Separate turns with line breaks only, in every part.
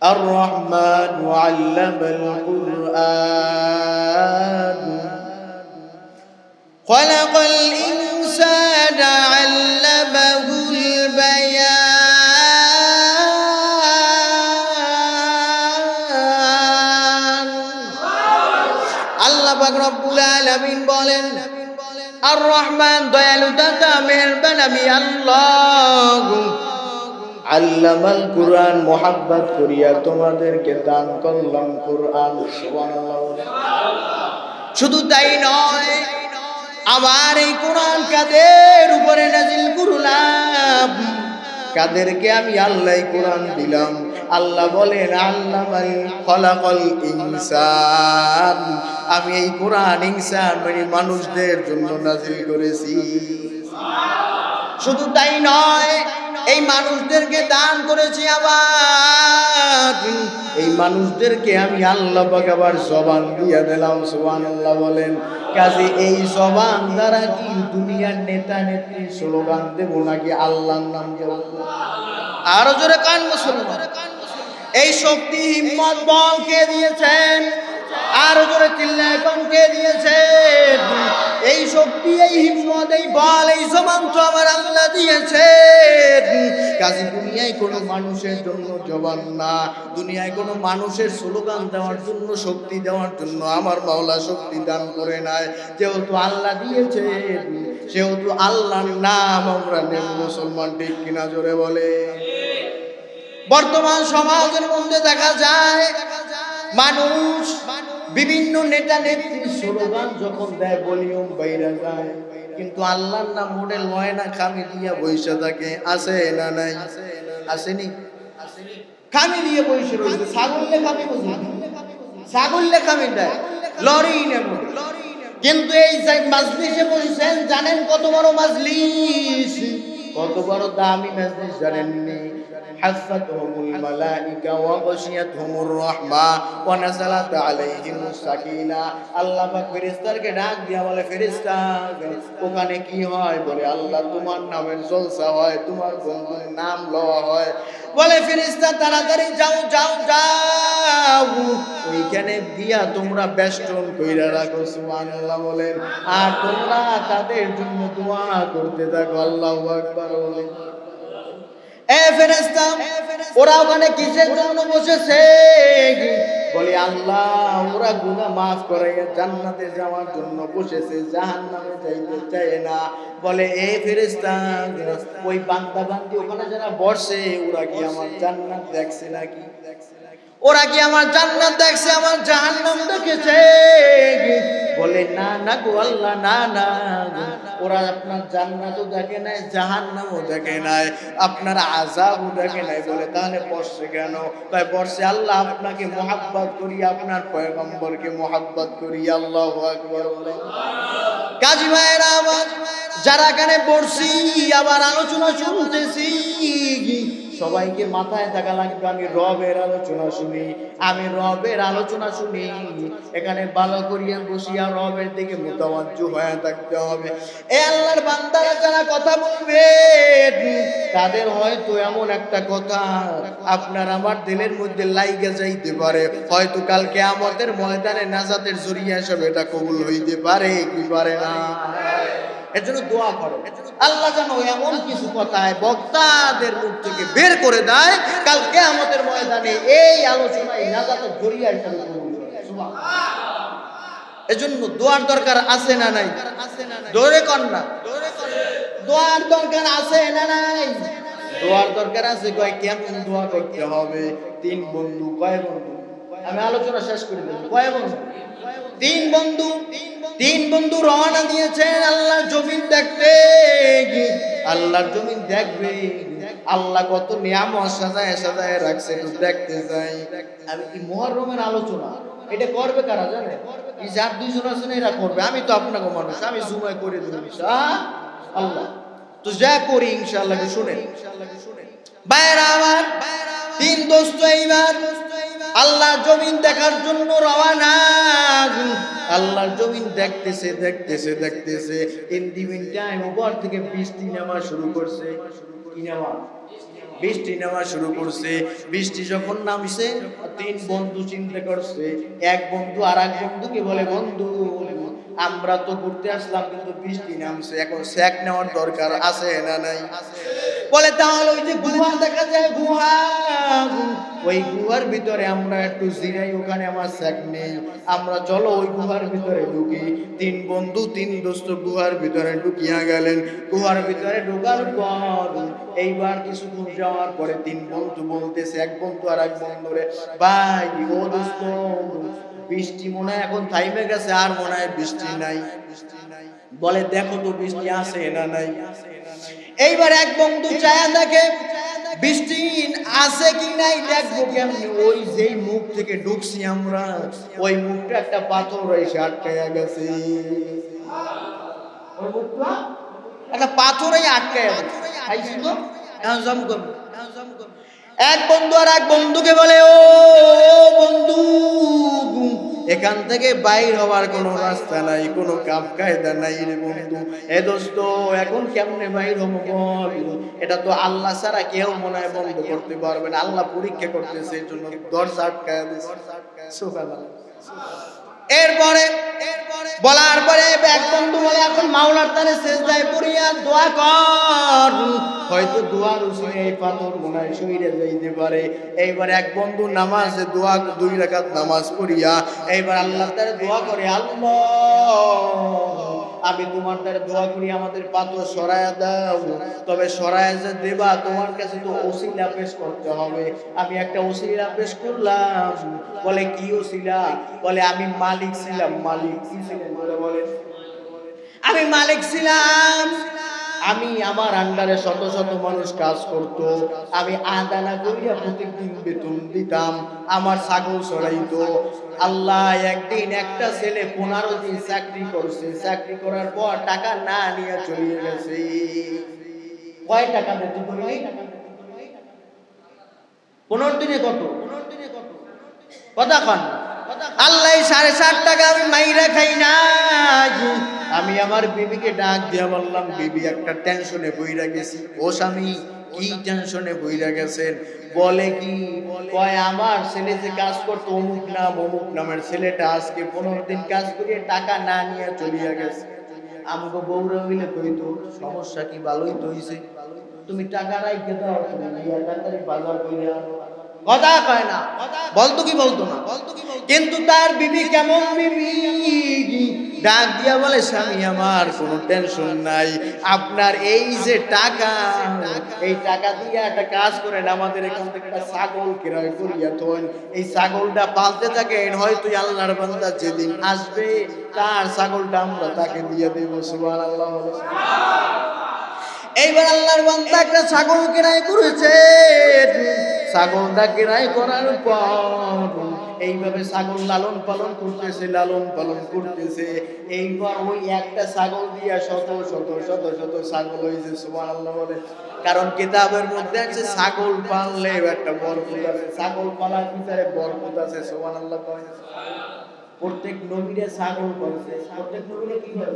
الرحمن علم القرآن خلق الإنسان علمه البيان আল্লাহ পাক রব্বুল আলামিন বলেন আর রহমান দয়ালু দাতা মেহেরবান আমি আল্লাহ আল্লামাল কুরআন মোহাব্বত করিয়া তোমাদেরকে দান করলাম কুরআন সুবহানাল্লাহ। শুধু তাই নয়, আমার এই কোরআন কাদের উপরে নাজিল করলাম, কাদেরকে আমি আল্লাহ কোরআন দিলাম। আল্লাহ বলেন আল্লামাল খলাকাল ইনসান, আমি এই কোরআন ইনসান মানে মানুষদের জন্য নাজিল করেছি। শুধু তাই নয়, এই মানুষদেরকে দান করেছি, আবার এই মানুষদেরকে আমি আল্লাহ পাক আবার জবান দিয়ে দিলাম সুবহানাল্লাহ বলেন। কাজে এই জবান দ্বারা কি দুনিয়ার নেতা নেত্রী স্লোগান দেব নাকি আল্লাহর নাম দেব? আরো জোরে কান মুসলমান। এই শক্তি হিম্মত বল কে দিয়েছেন? আরো জোরে চিল্লায় কোন কে দিয়েছেন? এই শক্তি এই হিম্মত এই বল এই জবান তো আমার আল্লাহ দিয়েছেন। কাজে দুনিয়ায় কোনো মানুষের জন্য জবান না, দুনিয়ায় কোনো মানুষের স্লোগান দেওয়ার জন্য শক্তি দেওয়ার জন্য আমার মাওলা শক্তি দান করে নাই। যেহেতু আল্লাহ দিয়েছে সেহেতু আল্লাহর নাম আমরা নেব মুসলমান, ঠিক কিনা জোরে বলে। বর্তমান সমাজের মধ্যে দেখা যায় মানুষ বিভিন্ন নেতা নেত্রীর স্লোগান যখন দেয় ভলিউম বাইরে যায়, কিন্তু আল্লাহর নাম মডেল হয় না, খামি দিয়া বইসা থাকে। আছে না নাই? আসেনি? খামি দিয়ে বইসে রয়েছে। ছাগললে খামি বুঝি, ছাগললে খামি দেয়, লরি নেব। কিন্তু এই মাজলিসে বসেছেন, জানেন কত বড় মাজলিস, কত বড় দামি মাজলিস জানেননি? হাফাতহুমুল মালাইকা ওয়া গাশিয়াতহুমুর রাহমা ওয়া নাযালাত আলাইহিমুস সাকিনা। আল্লাহ পাক ফেরেশতাকে ডাক দিয়া বলে, ফেরেশতা ওখানে কি হয়? বলে আল্লাহ তোমার নামের জলসা হয়, তোমার বন্ধুর নাম লওয়া হয়। বলে ফেরেশতা তাড়াতাড়ি যাও যাও যাও, ওইখানে দিয়া তোমরা বেষ্টন কইরা রাখো সুবহানাল্লাহ বলেন, আর তোমরা তাদের জন্য দোয়া করতে থাকো। আল্লাহু আকবার বলেন। এ ফেরেশতা ওরা ওখানে কিসের জন্য বসেছে? বলে আল্লাহ ওরা গুনাহ মাফ করাইয়া জান্নাতে যাওয়ার জন্য বসেছে, জাহান্নামে যাইতে চায় না। বলে এ ফেরেশতা ওই বান্দা বান্দি ওখানে যারা বসে ওরা কি আমার জান্নাত দেখছে নাকি? ওরা কি আমার জান্নাত দেখছে, আমার জাহান্নাম দেখেছে? বলে না না গো আল্লাহ, না না, ওরা আপনার জান্নাতও দেখে নাই, জাহান্নামও দেখে নাই, আপনার আযাবও দেখে নাই। বলে তাহলে বসছে কেন? তাই বসছে আল্লাহ আপনাকে মুহাব্বত করি, আপনার পয়গম্বরকে মুহাব্বত করি। আল্লাহু আকবার বলেন। কাজী ভাইরা আমার, যারা এখানে বসছি আবার আলোচনা শুনতেছি, সবাইকে মাথায় থাকা লাগবে আমি রবের আলোচনা শুনি, আমি রবের আলোচনা শুনি। এখানে ভালো করিয়া বসিয়া রবের দিকে মুতাওয়াজ্জু হয়ে থাকতে হবে। এ আল্লাহর বান্দারা যারা কথা বলবে তাদের হয়তো এমন একটা কথা আপনার আমার দিলের মধ্যে লাইগা যাইতে পারে, হয়তো কাল কিয়ামতের ময়দানে নাজাতের জরিয়া হিসেবে এটা কবুল হইতে পারে, কি পারে না। এর জন্য দোয়া করো আল্লাহ যেন এমন কিছু কথায় বক্তাদের মুখ থেকে বের করে দেয়, কাল কিয়ামতের ময়দানে এই আলোচনায় নাজাতের জরিয়া হিসেবে কবুল হয়। সুবহানাল্লাহ। এজন্য দোয়ার দরকার আছে না নাই? দৌড়ে কর না, দোয়ার দরকার আছে না নাই? দোয়ার দরকার আছে। কয় কেমন দোয়া করতে হবে? তিন বন্ধু। কয় বন্ধু? আমি আলোচনা শেষ করে দেব। কয় বন্ধু? তিন বন্ধু। তিন বন্ধু রওনা দিয়েছেন আল্লাহর জমিন দেখতে। আল্লাহর জমিন দেখবে, আল্লাহ কত নিয়ামত সাজায় সাজায় রাখছে, একটু দেখতে যাই। আমি কি মুহররমের আলোচনা এটা করবে কারা জানে? এই যার দুইজন আছেন এরা করবে। আমি তো আপনাকে মানুষ, আমি জুমায় করে দেব আল্লাহ তো যা করি ইনশাআল্লাহ শুনেন। বাইরা আমার তিন দোস্ত এইবার আল্লাহর জমিন দেখার জন্য রওনা। আল্লাহর জমিন দেখতেছে দেখতেছে দেখতেছে, ইন দি মিন টাইম উপর থেকে বৃষ্টি নামা শুরু করছে। কি নামা? বৃষ্টি নামা শুরু করছে। বৃষ্টি যখন নামছে, তিন বন্ধু চিন্তা করছে, এক বন্ধু আর এক বন্ধুকে বলে, বন্ধু আমরা তো ঘুরতে আসলাম কিন্তু বৃষ্টি নামছে, এখন স্যাক নেওয়ার দরকার আছে না নাই? বলে তাহলে ওই যে গুহা দেখা যায়, গুহা, ওই গুহার ভিতরে আমরা একটু জিরাই, ওখানে আমার স্যাক নেই, আমরা চলো ওই গুহার ভিতরে ঢুকি। তিন বন্ধু তিন দোস্ত গুহার ভিতরে ঢুকিয়া গেলেন। গুহার ভিতরে ঢোকার পর এইবার কিছুক্ষণ যাওয়ার পরে তিন বন্ধু বলতেছে এক বন্ধু আর এক বন্ধুরে, ভাই ও দোস্ত, বৃষ্টি মনে হয় এখন থাইমে গেছে, আর মনে হয় বৃষ্টি নাই। বলে দেখো তো বৃষ্টি আছে না নাই। এইবার এক বন্ধু চায়া দেখে বৃষ্টি আছে কি নাই, দেখবো কেমনি, ওই যেই মুখ থেকে ঢুকছি আমরা, ওই মুখটা একটা পাথর এসে আটকায়া গেছে। ওই মুখটা একটা পাথরে আটকায়া গেছে। এক বন্ধু আর এক বন্ধুকে বলে, ও বন্ধু, এখান থেকে বাইর হওয়ার কোনো রাস্তা নাই, কোনো কাম কায়দা নাই রে বন্ধু। এ দোস্ত এখন কেমনে বাইর হবো বল? এটা তো আল্লাহ ছাড়া কেউ মনে হয় বন্ধ করতে পারবে না, আল্লাহ পরীক্ষা করতেছে, এর জন্য দরজা আটকায় দিয়েছে। সুবহানাল্লাহ। এরপরে বলার পরে এক বন্ধু বলে, এখন মাওলার তারে সেজদায় পড়িয়া দোয়া কর, হয়তো দোয়ার উসিলায় এই পাথর মনে হয় সইরে যাইতে পারে। এইবার এক বন্ধু নামাজে দোয়া, 2 রাকাত নামাজ পড়িয়া এইবার আল্লাহর তারে দোয়া করে, আল্লাহ আমি তোমার দ্বারা দোয়া করি আমাদের পাথর সরায়া দাও, তবে সরায়া যে দেবা তোমার কাছে তো ওসিলা পেশ করতে হবে। আমি একটা ওসিলা পেশ করলাম। বলে কি ওসিলা? বলে আমি মালিক ছিলাম। মালিক কি ছিলেন বলে? আমি মালিক ছিলাম, আমি আমার আন্ডারে শত শত মানুষ কাজ করত, আমি আদানা করিয়া প্রত্যেকদিন বেতন দিতাম, আমার ছাগল চড়াইতো। আল্লাহ একদিন একটা ছেলে 15 দিন চাকরি করছে, চাকরি করার পর টাকা না নিয়ে চলে গেছে। কয় টাকা বেতন করি? 15 দিনে কত? কথা কন। আল্লাহ 7.5 টাকা আমি মাইরা খাই না। আমি আমার বিবিকে ডাক দিয়া বললাম, বিবি একটা টেনশনে বইরা গেছি। ও স্বামী কি টেনশনে বইরা গেছেন? বলে কি, কয় আমার ছেলে যে কাজ করতো অমুক নাম অমুক নামের ছেলেটা আজকে 15 দিন কাজ করিয়ে টাকা না নিয়ে চলিয়া গেছে। আমাকে বউরা হইলে কইতো সমস্যা কি, ভালোই তো হইছে, তুমি টাকা রাইখে দাও, তুমি তাড়াতাড়ি বাজার কইরা আনো। কথা কয় না, বলতো কি বলতো না। কিন্তু তার বিবি কেমন বিবি, ডাক দিয়া বলে, স্বামী আমার কোনো টেনশন নাই, আপনার এই যে টাকা, এই টাকা দিয়ে একটা কাজ করেন, আমাদের এখান থেকে একটা ছাগল ক্রয় করিয়া থন, এই ছাগলটা পালতে থাকেন, হয়তো আল্লাহর বান্দা যেদিন আসবে তার ছাগলটা আমরা তাকে দিয়ে দেব। সুবহানাল্লাহ। এইবার আল্লাহর বান্দা একটা ছাগল ক্রয় করেছে। ছাগলটা ক্রয় করার পর এইভাবে ছাগল লালন পালন করতেছে, লালন পালন করতেছে। এইবার ওই একটা ছাগল দিয়া শত শত শত শত ছাগল হয়েছে। সুবহানাল্লাহ বলে। কারণ কিতাবের মধ্যে আছে ছাগল পাললে একটা বরকত আছে, ছাগল পালার ভিতরে বরকত আছে। সুবহানাল্লাহ। প্রত্যেক নবীরে ছাগল পালছে, প্রত্যেক নবীরে কি করে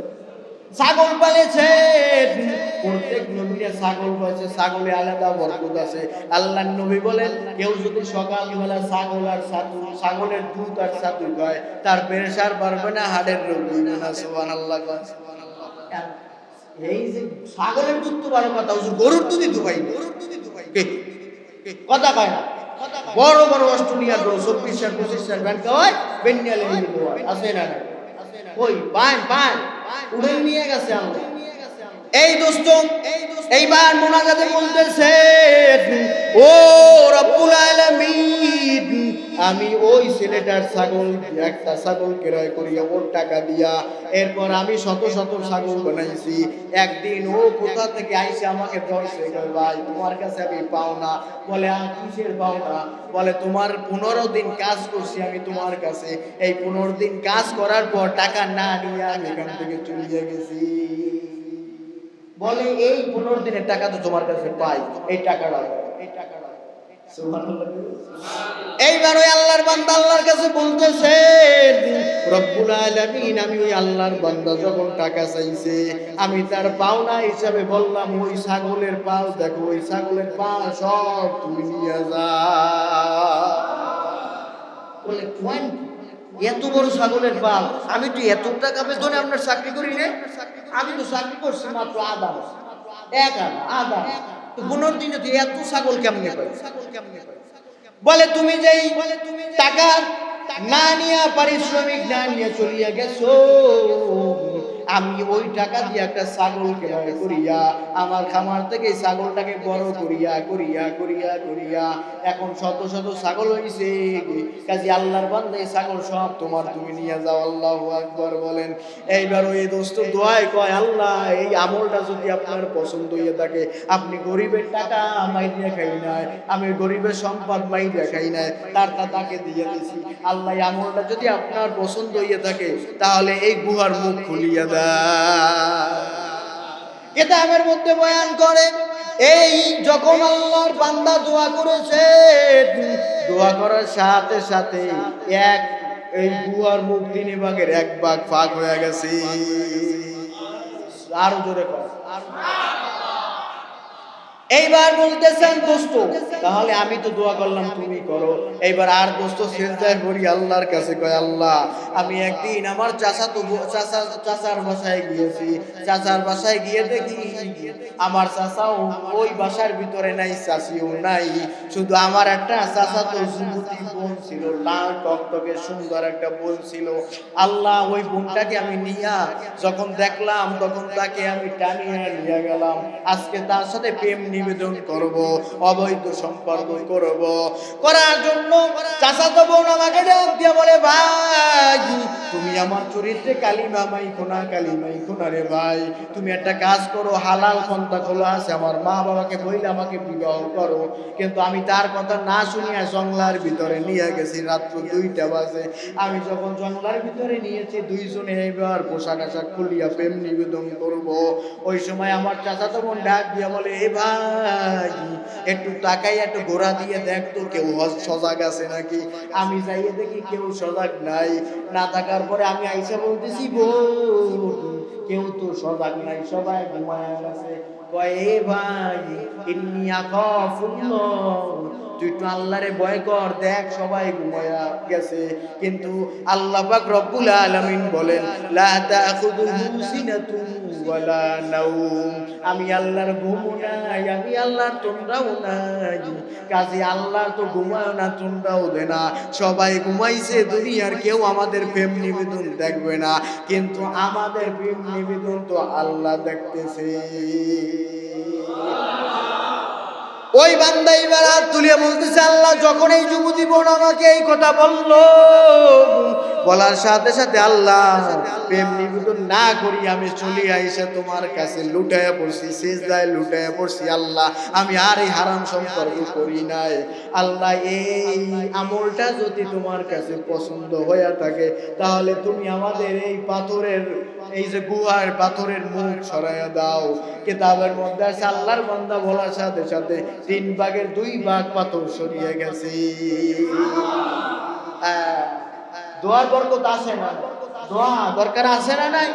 ছাগল পালেছে, প্রত্যেক নবীরে ছাগল পালছে, ছাগলে আলাদা বরকত আছে। আল্লাহর নবী বলেন, কেউ যদি সকালবেলা ছাগল আর ছাতু, ছাগলের দুধ আর ছাতু খায়, তার প্রেসার বাড়বে না, হার্টের রোগ হইবে না। সুবহানাল্লাহ। এই যে ছাগলের দুধ তো বড় কথা, গরুর দুধই দুবাই, কথা কয় না। বড় বড় অস্ট্রেলিয়ার গরু 24-25 ব্যান্ড খাওয়ায়, বেনিয়ালে আছে না? ওই পান পান উড়ে নিয়ে গেছে আল্লাহ। এই দোস্ত এইবার মুনাজাতে বলতেছে, ও রব্বুল আলামিন, আমি ওই ছেলেটার ছাগল, একটা ছাগল ক্রয় করিয়া ওর টাকা দিয়া, এরপর আমি শত শত ছাগল বানাইছি। একদিন ও কোথা থেকে আইসে আমাকে ধরছে, ভাই তোমার কাছে আমি পাওনা। বলে কিসের পাওনা? বলে তোমার 15 দিন কাজ করছি আমি তোমার কাছে, এই 15 দিন কাজ করার পর টাকা না নিয়ে আমি এখান থেকে চলে গেছি। বলে এই 15 দিনের টাকা তো তোমার কাছে পাই, এই টাকাটা। সুবহানাল্লাহ। এইবার ওই আল্লাহ আল্লাহর বান্দা আল্লাহর কাছে বলতেছে, রব্বুল আলামিন, আমি ওই আল্লাহর বান্দা যখন টাকা চাইছে আমি তার পাওনা হিসাবে বললাম ওই ছাগলের পাও দেখো, ওই ছাগলের পা সব তুমি নিয়ে যা। বলে পয়েন্ট, এত বড় ছাগলের পাল, আমি তো এত টাকা বেতনে আপনার চাকরি করি না, আমি তো চাকরি করছি মাত্র আধা বছর, এক আধা, তো 15 দিনে তুই এত ছাগল কেমনে পাই? বলে তুমি যেই টাকা না নিয়ে, পারিশ্রমিক না নিয়ে চলিয়া গেছো, আমি ওই টাকা দিয়ে একটা ছাগল ক্রয় করিয়া আমার খামার থেকে ছাগলটাকে বড় করিয়া করিয়া করিয়া করিয়া এখন শত শত ছাগল হইছে। কাজী আল্লাহর বান্দা এই ছাগল সব তোমার, তুমি নিয়ে যাও। আল্লাহু আকবার বলেন। এইবার ওই দোস্ত দোয়ায় কয়, আল্লাহ এই আমলটা যদি আপনার পছন্দ হয়ে থাকে, আপনি গরিবের টাকা মাইরিয়া খাই নাই, আমি গরিবের সম্পদ মাইরিয়া খাই নাই, তাকে দিয়ে দিছি। আল্লাহ এই আমলটা যদি আপনার পছন্দ হয়ে থাকে তাহলে এই গুহার মুখ খুলিয়া দেয়। কিতাবের মধ্যে বয়ান করে, এই যখন আল্লাহর বান্দা দোয়া করেছে, দোয়া করার সাথে সাথে এই গুহার মুখ 3 ভাগের 1 ভাগ ফাঁক হয়ে গেছে। আরো জোরে কর। এইবার বলতেছেন, দোস্ত তাহলে আমি তো দোয়া করলাম, তুমি করো। এইবার আর দোস্ত সিজদায় পড়ি আল্লাহর কাছে, কয় আল্লাহ আমি একদিন আমার চাচার বাসায় গিয়েছি, চাচার বাসায় গিয়ে দেখি আমার চাচাও ওই বাসার ভিতরে নাই, চাচিও নাই, শুধু আমার একটা চাচাতো যুবতী বোন ছিল, লাল টকটকে সুন্দর একটা বোন ছিল। আল্লাহ ওই বোনটাকে আমি নিয়া যখন দেখলাম তখন তাকে আমি টানিয়ে নিয়ে গেলাম, আজকে তার সাথে প্রেম নিবেদন করব, অবৈধ সম্পর্ক করব। করার জন্য চাচাতো বোন আমাকে ডাক দিয়ে বলে, ভাই তুমি আমার চরিত্রে কালিমা মাইখো না, কালিমাই খোনা রে ভাই, তুমি একটা কাজ করো, হালাল পন্থা খোলা আছে, আমার মা বাবাকে বইলে আমাকে বিবাহ করো। কিন্তু আমি তার কথা না শুনিয়া জঙ্গলার ভিতরে নিয়ে গেছি, রাত্র 2টা বাজে। আমি যখন জঙ্গলার ভিতরে নিয়েছি, দুইজনে এবার পোশাক আশাক খুলিয়া প্রেম নিবেদন করব। ওই সময় আমার চাচাতো বোন ডাক দিয়া বলে, এ ভাই একটু তাকাই, একটু ঘোরা দিয়ে দেখ তো কেউ সজাগ আছে নাকি। আমি যাইয়ে দেখি কেউ সজাগ নাই, না থাকার পরে আমি আইসা বলতেছি, বোন কেউ তো সজাগ নাই, সবাই ঘুমায় আছে। কয়, এ ভাই ইন্নী আখাফুল্লাহ, তুই একটু আল্লাহরে ভয় কর, দেখ সবাই ঘুমায়া গেছে। কিন্তু আল্লাহ পাক রব্বুল আলামিন বলেন, লা তাখুযুহু সিনাতুন ওয়ালা নাওম, আমি আল্লাহর ঘুমও নাই, আমি আল্লাহর তন্দ্রাও নাই। কাজে আল্লাহ তো ঘুমায় না, তন্দ্রাও দেয় না, সবাই ঘুমাইছে, দুনিয়ার কেউ আমাদের প্রেম নিবেদন দেখবে না, কিন্তু আমাদের প্রেম নিবেদন তো আল্লাহ দেখতেছে। ওই বান্দা এবার হাত তুলে বলতেছে, আল্লাহ যখন এই যুবতী বোন আমাকে এই কথা বললো, বলার সাথে সাথে আল্লাহ প্রেম নিবেদন না করি আমি চলে আইসা তোমার কাছে লুটাইয়া পড়ছি, সিজদায় লুটাইয়া পড়ছি। আল্লাহ আমি আর এই হারাম সম্পর্ক করি নাই। আল্লাহ এই আমলটা যদি তোমার কাছে পছন্দ হয়ে থাকে তাহলে তুমি আমাদের এই পাথরের, এই যে গুহার পাথরের মুখ সরাইয়া দাও। কিতাবের মধ্যে আছে, আল্লাহর বান্দা বলার সাথে সাথে 3 ভাগের 2 ভাগ পাথর সরিয়ে গেছে। দোয়ার বরকত আছে না? দোয়া দরকার আছে না নাই?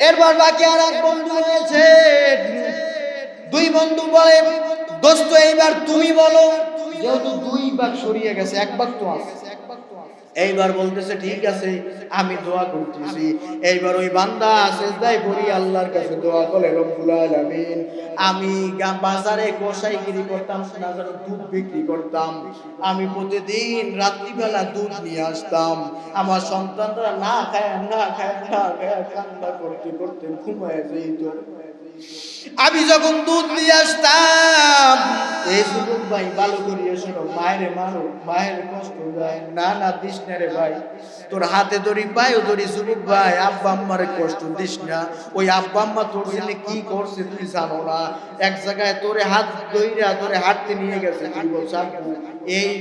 এরপর বাকি আর এক বন্ধু রয়েছে, 2 বন্ধু বলে, দোস্ত এইবার তুমি বলো, যেহেতু 2 ভাগ সরিয়ে গেছে, 1 ভাগ তো আছে। এইবার বলতেছে, ঠিক আছে আমি দোয়া করতেছি। এইবার ওই বান্দা সিজদায় পড়ি আল্লাহর কাছে দোয়া করে, রব্বুল আলামিন আমি বাজারে কসাইগিরি করতাম, দুধ বিক্রি করতাম, আমি প্রতিদিন রাত্রিবেলা দুধ নিয়ে আসতাম, আমার সন্তানরা না খায় কান্না করতে করতে ঘুমায় যেত। আমি যখন দুধ নিয়ে আসতাম, এই যুবক ভাই ভালো করিয়া শোনো, মায়ের মারো, মায়ের কষ্ট যায় না, না দিস না রে ভাই, তোর হাতে ধরি পায়ে ধরি, যুবক ভাই আব্বা আম্মারে কষ্ট দিস না। ওই আব্বা আম্মা তোর জন্য কি করছে তুই জানো না, এক জায়গায় তোরে হাত ধইরা তোরে হাঁটতে নিয়ে গেছে, তুই বলছ আব্বু এই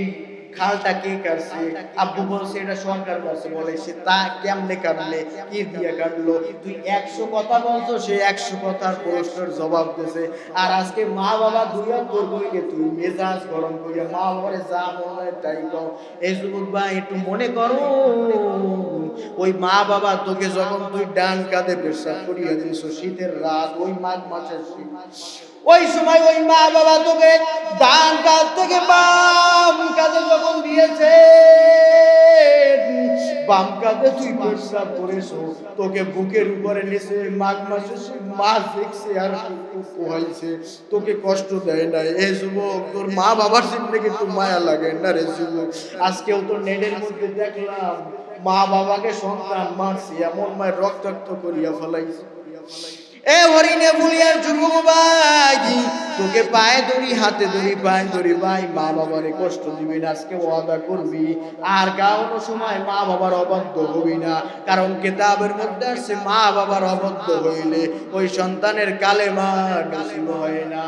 খালটা কে কাটছে? আব্বু বলছে এটা সরকার কাটছে। বলে সে তা কেমনে কাটলে, কি দিয়ে কাটলো? তুই 100 কথা বলছো, সে 100 কথার প্রশ্নের জবাব দিছে। আর আজকে মা বাবা দুইয়া তোর কইলে তুই মেজাজ গরম করিয়া মা বাবারে যা মনে হয় তাই কও। এই যুবক ভাই একটু মনে করো, ওই মা বাবা তোকে যখন তুই ডান কাঁধে পেশাব করিয়া দিয়েছো শীতের রাত, ওই মাঘ মাসের শীত, ওই সময় ওই মা বাবা তোকে ডান কাঁধ থেকে বাম কাঁধে যখন দিয়েছে, বাম কাঁধে তুই পেশাব করেছো, তোকে বুকের উপরে নিয়েছে, মাঘ মাসে মাছ দেখছে আর পোহাইছে, তোকে কষ্ট দেয় না। এ যুবক, তোর মা বাবার সামনে কিন্তু মায়া লাগে না রে যুবক। আজকেও তো নেটের মধ্যে দেখলাম মা বাবাকে সন্তান মারছে, এমন মায়ের রক্তাক্ত করিয়া ফেলাইছে। এ হরিণে ভুলিয়ার যুবক ভাই, তোকে পায়ে ধরি, হাতে ধরি, পায়ে ধরি ভাই, মা বাবারে কষ্ট দিবি না, আজকে ওয়াদা করবি আর কোনো সময় মা বাবার অবাধ্য হবি না। কারণ কিতাবের মধ্যে আছে মা বাবার অবাধ্য হইলে ওই সন্তানের কালেমা নসিব হয় না।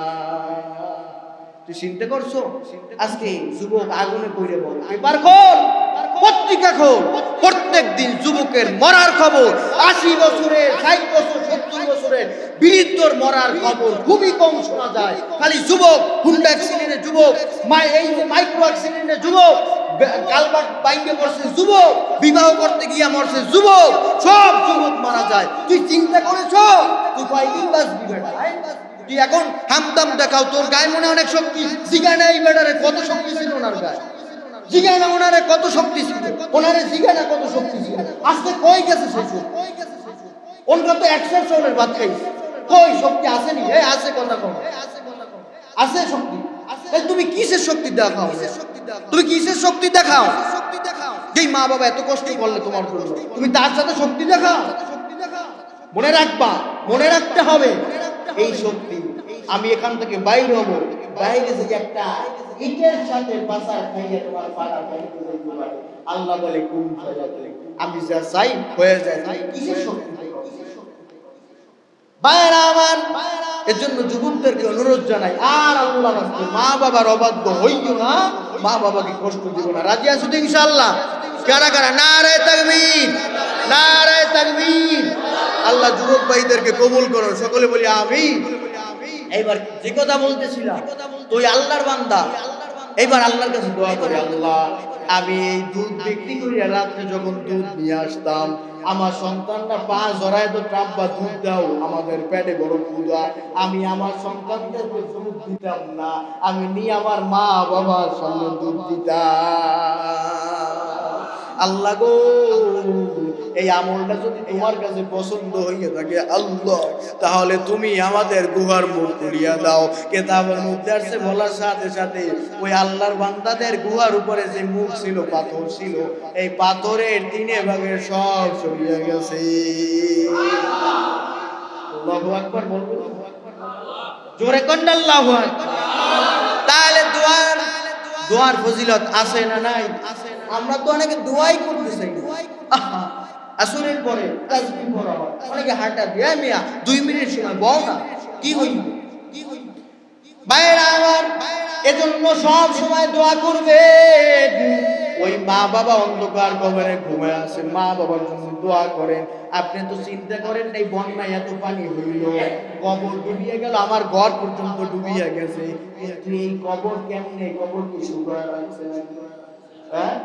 তুই চিন্তা করছো? আজকে যুবক আগুনে পড়ে বল, এবার খোল পত্রিকা খোল, প্রত্যেক দিন যুবকের মরার খবর, 80 বছরের, 60 বছর, 70 বছরের বৃদ্ধর মরার খবর খুবই কম শোনা যায়। খালি যুবক, হুন্ডা অ্যাক্সিডেন্টে যুবক, এই মাইক্রো অ্যাক্সিডেন্টে যুবক, কালবাট বাইঙ্গে পড়ছে যুবক, বিবাহ করতে গিয়া মরছে যুবক, সব যুবক মারা যায়। তুই চিন্তা করেছো তুই কয়দিন বাঁচবি বেটা? তুই এখন হামদাম দেখাও, তোর গায়ে মনে অনেক শক্তি, জিগানা এই বেটারে কত শক্তি ছিল ওনার গায়ে, জিগানা ওনারে কত শক্তি ছিল, ওনারে জিগানা কত শক্তি ছিল, আজকে কই গেছে সেই শক্তি? ওনরা তো 100 চলের ভাত খাইছে, কই শক্তি আসেনি? এ আছে কথা কম, আছে শক্তি। তুমি কিসের শক্তি দেখাও? তুমি কিসের শক্তি দেখাও? যেই মা বাবা এত কষ্ট করলে তোমার জন্য, তুমি তার সাথে শক্তি দেখাও? মনে রাখবা, মনে রাখতে হবে এই শক্তি। আমি এখান থেকে বাইরে হব, বাইরে যে একটা ইটের সাথে বাসার খাইয়া তোমার পাড়া খাইতে যাইতে পারে। আল্লাহ বলে কোন ফায়াতে আমি যা চাই হয়ে যায়। কিসের শক্তি? বাইরা আমার, এর জন্য যুবকদেরকে অনুরোধ জানাই, আর আল্লাহর রাস্তে মা বাবার অবাধ্য হইও না, মা বাবাকে কষ্ট দিও না। রাজি আছো তো ইনশাআল্লাহ? কারা কারা নারে তাকবীর, নারে তাকবীর। আল্লাহ যুবক ভাইদেরকে কবুল করো, সকলে বলি আমিন। এইবার যে কথা বলতেছিলাম, তুই আল্লাহর বান্দা, এইবার আল্লাহর কাছে দোয়া করে, আল্লাহ আমি এই দুধ বিক্রি করিয়া রাত্রে যখন দুধ নিয়ে আসতাম, আমার সন্তানরা পা জড়ায় তো টাব্বা দুধ দাও, আমাদের পেটে বড় ক্ষুধা, আমি আমার সন্তানদেরকে দুধ দিতাম না, আমি নিয়ে আমার মা বাবার সামনে দুধ দিতাম। আল্লাহ গো, এই আমলটা যদি তোমার কাছে পছন্দ হইয়া থাকে আল্লাহ, তাহলে তুমি আমাদের গুহার মুখ খুলিয়া দাও। কিতাবের মধ্যে আছে বলার সাথে সাথে ওই আল্লাহর বান্দাদের গুহার উপরে যে মুখ ছিল, পাথর ছিল, এই পাথরের 3 ভাগে সব সরিয়ে গেছে। আল্লাহু আকবার বলবো, জোরে কোন আল্লাহু আকবার। তাহলে দোয়ার ফজিলত আছে না নাই? আমরা তো অনেকে দোয়াই করতে চাই না। আসরের পরে তাসবিহ পড়া হয়, অনেকে হাঁটা দিয়ে মিয়া 2 মিনিট সময় বও না, কি হইল? ভাইরা আমার, এজন্য সব সময় দোয়া করবে। ওই মা বাবা অন্ধকার কবরে ঘুমায় আছে, মা বাবার জন্য দোয়া করেন। আপনি তো চিন্তা করেন এই বন্যায় এত পানি হইল, কবর ডুবিয়ে গেল, আমার ঘর পর্যন্ত ডুবিয়ে গেছে, কিন্তু এই কবর কেমনে? কবর কি শুকায় রাখছে নাকি?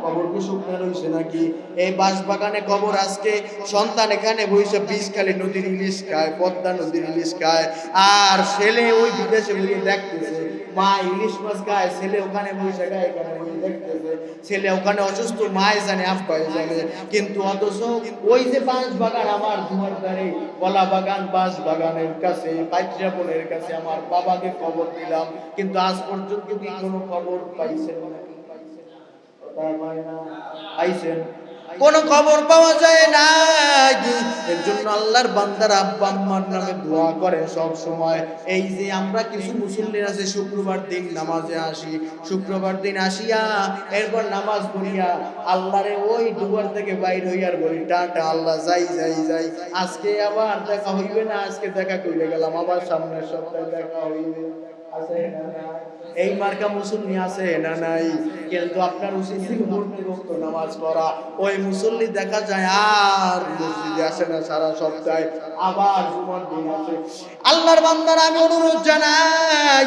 কবর কি শুকনো রইছে নাকি? এই বাঁশবাগানে কবর, আজকে সন্তান এখানে বসে বিষখালী নদীর ইলিশ খায়, পদ্মা নদীর ইলিশ খায়, আর ছেলে ওই বিদেশে বসে দেখতেছে মা ইলিশ মাছ খায়, ছেলে ওখানে বসে খায়, এখানে বসে দেখতেছে, ছেলে ওখানে অসুস্থ, মায়ে জানে আব্বাই জানে, কিন্তু অথচ ওই যে বাঁশবাগান আমার দুয়ার ধারে, কলা বাগান, বাঁশবাগানের কাছে, পাইত্রাপনের কাছে আমার বাবাকে খবর দিলাম, কিন্তু আজ পর্যন্ত কি কোনো খবর পাইছেন নাকি? কোন খবর পাওয়া যায় না। এর জন্য আল্লাহর বান্দার আব্বা আম্মার নামে দোয়া করে সব সময়। এই যে আমরা কিছু মুসল্লির আছে শুক্রবার দিন নামাজে আসি, শুক্রবার দিন আসিয়া এরপর নামাজ পড়িয়া আল্লাহরে ওই দুয়ার থেকে বাইর হইয়ার বলি টাটা আল্লাহ, যাই যাই যাই, আজকে আবার দেখা হইবে না, আজকে দেখা কইরে গেলাম, আবার সামনের সপ্তাহে দেখা হইবে। আছে না নাই? এই মার্কা মুসল্লি আছে না নাই? কিন্তু আপনার উচিত ছিল ভর্তি রক্ত নামাজ পড়া। ওই মুসল্লি দেখা যায় আর মসজিদে আসে না সারা সপ্তাহে, আবার জুমার দিন আসে। আল্লাহর বান্দারা, আমি অনুরোধ জানাই,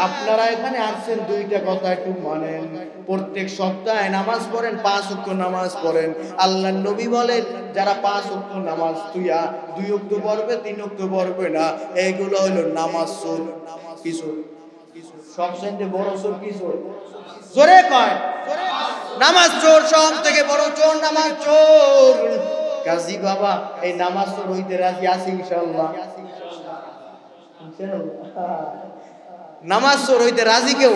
আপনারা এখানে আসছেন, দুইটা কথা একটু মানেন। প্রত্যেক সপ্তাহে নামাজ পড়েন, 5 ওয়াক্ত নামাজ পড়েন। আল্লাহর নবী বলেন, যারা 5 ওয়াক্ত নামাজ তুইয়া 2 ওয়াক্ত পড়বে, 3 ওয়াক্ত পড়বে না, এইগুলো হলো নামাজ চোর। কি চোর? সবচেয়ে বড় চোর কি চোর? জোরে কয়। নামাজ চোর, সব থেকে বড় চোর নামাজ চোর। কাজী বাবা, এই নামাজ চোর হইতে রাজি আছি ইনশাআল্লাহ? নামাজ চোর হইতে রাজি কেউ?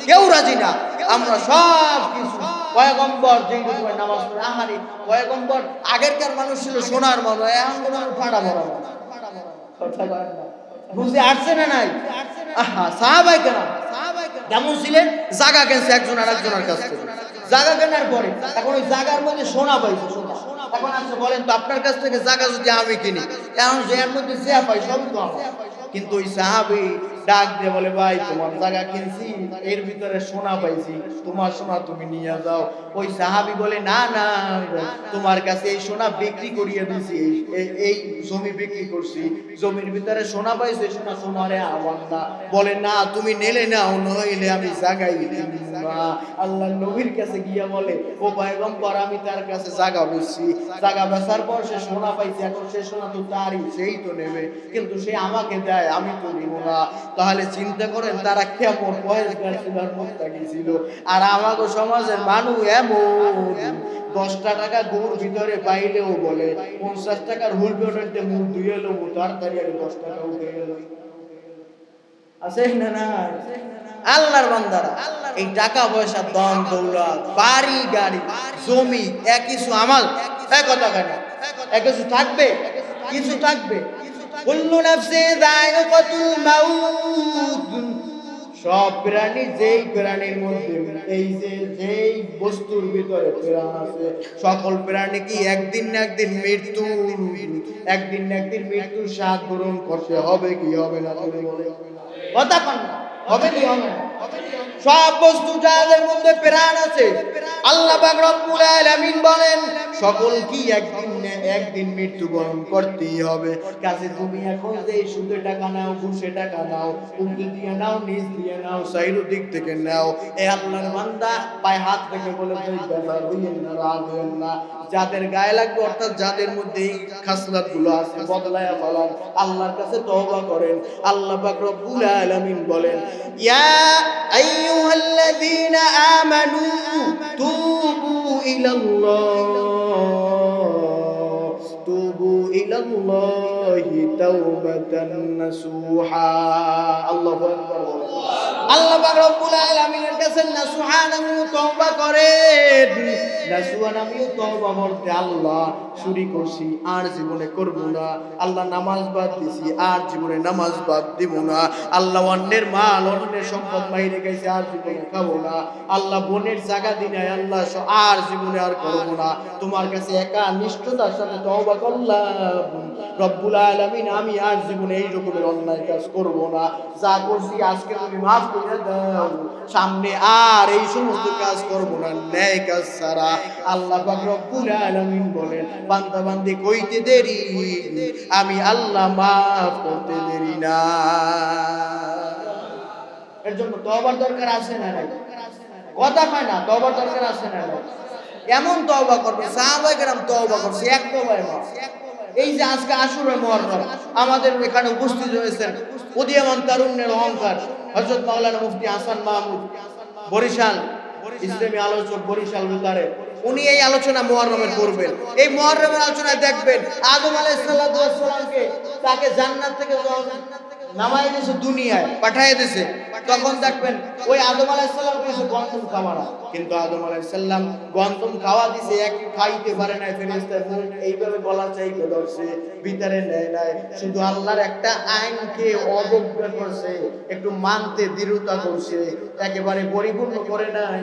কেউ রাজি না। আমরা সব কিছু পয়গম্বর যেগুলো সময় নামাজ পড়ে, আহারি পয়গম্বর আগেরকার মানুষ ছিল সোনার মানুষ, এখন তো মানুষ ফাটা বড় কথা কয় না। বুঝতে আসছে না নাই? আহা, সাহাবাই কেরাম কেমন ছিলেন? জায়গা কিনছে একজন আর একজনের কাছ থেকে। জায়গা কেনার পরে এখন ওই জায়গার মধ্যে সোনা পাইছে, সোনা। এখন আপনি বলেন তো, আপনার কাছ থেকে জায়গা যদি আমি কিনি, এখন যে এর মধ্যে যে পাই সবই তো আমার। কিন্তু ওই সাহাবী ডাক দিয়ে বলে, ভাই তোমার জায়গা কিনছি, এর ভিতরে সোনা পাইছি, তোমার সোনা তুমি নিয়ে যাও। ওই সাহাবী বলে, না না, তোমার কাছে এই সোনা বিক্রি করিয়ে দিছি, এই জমি বিক্রি করছি, জমির ভিতরে সোনা পাইছে, সোনা তোমারে আমার না। বলে, না তুমি নেলে নাও, নইলে আমি জায়গায় দিব না। আল্লাহ নবীর কাছে গিয়া বলে, ও পয়গম্বর, আমি তার কাছে জায়গা বেচছি, জায়গা বেচার পর সে সোনা পাইছে, এখন সে সোনা তো তারই, সেই তো নেবে, কিন্তু সে আমাকে দেয়, আমি তো দিব না। তাহলে চিন্তা করেন তারা কেমন পয়সা ছিল, মুত্তাকি ছিল। আর আমাদের সমাজের মানুষ এমন, 10 টাকা গরুর ভিতরে পাইলেও বলে 50 টাকার হুল পেটে মুখ ধুয়ে এলো, তাড়াতাড়ি 10 টাকা উঠে গেল। আছে না নাই? আল্লাহর বান্দারা, এই টাকা পয়সা, দন দৌলত, বাড়ি গাড়ি, জমি, এক কিছু আমার এক কথা কেন, এক কিছু থাকবে? কিছু থাকবে? কুল্লু নাফসিন যায়িকাতুল মাউত। সব প্রাণী, যেই প্রাণীর মধ্যে এই যেই বস্তুর ভিতরে প্রাণ আছে, সকল প্রাণী কি একদিন না একদিন একদিন না একদিন মৃত্যুর স্বাদ গ্রহণ করতে হবে কি হবে না? কথা কন না, হবে কি হবে না? সব বস্তু যাদের মধ্যে প্রাণ আছে, আল্লাহ পাক রব্বুল আলামিন বলেন, সকল কি একদিন না একদিন মৃত্যুবরণ করতেই হবে। কাজে তুমি এখন যে সুদে টাকা নাও, ঘুষে টাকা নাও, উল্টো দিয়ে নাও, নিচ দিয়ে নাও, চাইরো দিক থেকে নাও, এ আল্লাহর বান্দা পায়ে হাত থেকে বলে, তুই বেজার হইয়েন না, রাগ হইয়েন না। যাদের গায়ে লাগবে, অর্থাৎ যাদের মধ্যে এই খাসলাত গুলো আছে, বদলায়া ফেলান, আল্লাহর কাছে তওবা করেন। আল্লাহ পাক রব্বুল আলামিন বলেন, ইয়া আইয়ুহাল্লাযীনা আমানু তুবু ইলাল্লাহি তাওবাতান নাসুহা। আল্লাহু আকবার। আল্লাহ পাক রব্বুল আলামিনের কাছে নাসুহা নামে তওবা করেন। নাসুহা নামে তওবা বলতে, আল্লাহ চুরি করছি, আর জীবনে করব না। আল্লাহ নামাজ বাদ দিছি, আর জীবনে নামাজ বাদ দিব না। আল্লাহ অন্যের মাল, অন্যের সম্পদ মাইরে গেছে, আর জীবনে খাবো না। আল্লাহ বোনের জায়গা দিনাই, আল্লাহ আর জীবনে আর করব না। তোমার কাছে একা নিষ্ঠতার সাথে তওবা করলাম রব্বুল আলামিন, আমি আর জীবনে এই রকমের অন্যায় কাজ করব না। যা করছি আজকে তুমি মাফ করে দাও, সামনে আর এই সমস্ত কাজ করব না, ন্যায় কাজ ছাড়া। আল্লাহ পাক রব্বুল আলামিন বলেন, বান্দা বান্দি কইতে দেরি, আমি আল্লাহ মাফ করতে দেরি না। এর জন্য তওবার দরকার আছে না নাই? কথা কয় না, তওবার দরকার আছে না নাই? এমন তওবা করবে, সাহাবায়ে কেরাম তওবা করছে, এক তওবায় মাফ। এই যে আজকে আশুরা মুহররম, আমাদের এখানে উপস্থিত হয়েছেন উদীয়মান তারুণ্যের অহংকার হযরত মাওলানা মুফতি হাসান মাহমুদ, বরিশাল ইসলামী আলোচক, বরিশাল বিতারে। উনি এই আলোচনা মুহররমের করবেন। এই মুহররমের আলোচনায় দেখবেন, আদম আলাইহিস সালামকে তাকে জান্নাত থেকে নামায় দিয়েছে, দুনিয়ায় পাঠিয়ে দিয়েছে। তখন দেখবেন ওই আদম আলাইহিস সালাম কিছু গন্ধম খাওয়া না, কিন্তু আদম আলাইহিস সালাম গন্ধম খাওয়া দিছে, এক খাইতে পারে না। ফেরেশতা এইভাবে বলা চাইতে ধরছে, ভিতরে নেয় নাই। শুধু আল্লাহর একটা আইনকে অবজ্ঞা করছে, একটু মানতে দৃঢ়তা করছে, একেবারে পরিপূর্ণ করে নাই,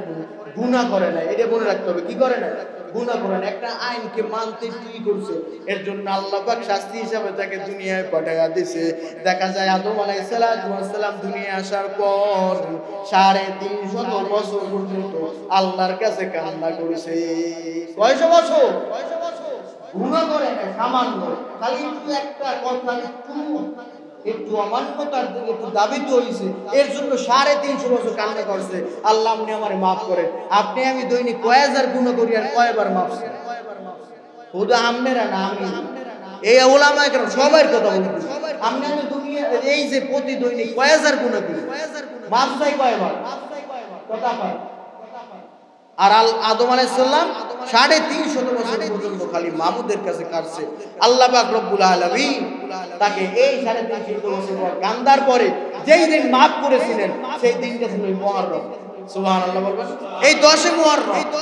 গুনাহ করে নাই। এটা মনে রাখতে হবে, কি করে নাই? গুনাহ করেন, একটা আইনকে মানতে কি করছে, এর জন্য আল্লাহ পাক শাস্তি হিসাবে তাকে দুনিয়ায় পাঠায়া দিয়েছে। দেখা যায় আদম আলাইহিস সালাম দুনিয়ায় আসার পর 350 বছর পর্যন্ত আল্লাহর কাছে কান্না করেছে। কয়শো বছর? গুনাহ করে না সামান্য, খালি একটু একটা কথা একটু অমান্যতার দিকে একটু দাবিত হয়েছে, এর জন্য 350 বছর কান্না করছে, আল্লাহ আপনি আমারে মাফ করেন। আপনি আমি দৈনিক কয় হাজার গুনাহ করি আর কয়বার মাফ চাই? শুধু আমনেরা না, আমি এই ওলামায়ে কেরাম সবার কথা বলতেছি। আমি দুনিয়া এই যে প্রতি দৈনিক কয় হাজার গুনাহ করি, মাফ চাই কয়বার? কথা পাই। আর আদম আলাইহিস সালাম 350 বছর পর্যন্ত খালি মাবুদের কাছে কাটছে। আল্লাহ পাক রব্বুল আলামিন তাকে এই 350 বছর পর কান্দার পরে যেই দিন মাফ করেছিলেন সেই দিনটা ছিল মুহররম। সুবহানাল্লাহ বলবেন। এই 10 মুহররম